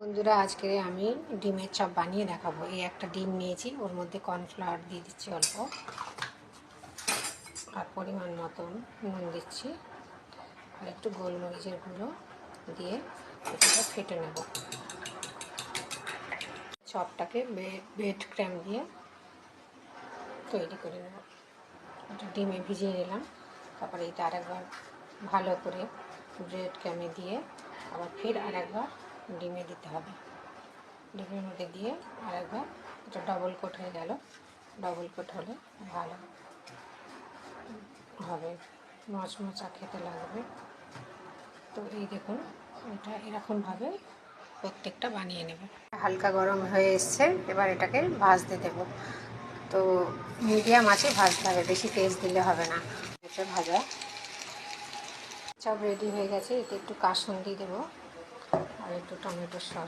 বন্ধুরা, আজকে আমি ডিমের চপ বানিয়ে দেখাবো। এই একটা ডিম নিয়েছি, ওর মধ্যে কর্নফ্লাওয়ার দিয়ে দিচ্ছি অল্প, আর পরিমাণ মতন নুন দিচ্ছি, আর একটু গোলমরিচের গুঁড়ো দিয়ে এটাকে ফেটে নেব। চপটাকে ব্রেড ক্র্যাম দিয়ে তৈরি করে নেব। এটা ডিমে ভিজিয়ে নিলাম, তারপরে এটা আরেকবার ভালো করে ব্রেড ক্র্যামে দিয়ে আবার ফের আরেকবার ডিমে দিতে হবে। ডিমের মধ্যে দিয়ে আরেকবার এটা ডবল কোট হয়ে গেল। ডবল কোট হলে ভালো হবে, মচমচা খেতে লাগবে। তো এই দেখুন, এটা এরকমভাবে প্রত্যেকটা বানিয়ে নেবে। হালকা গরম হয়ে এসছে, এবার এটাকে ভাজতে দেব। তো মিডিয়াম আছে ভাজতে হবে, বেশি তেজ দিলে হবে না। এটা ভাজা সব রেডি হয়ে গেছে। এতে একটু কাসুন্দি দেবো আর একটু টমেটো সস।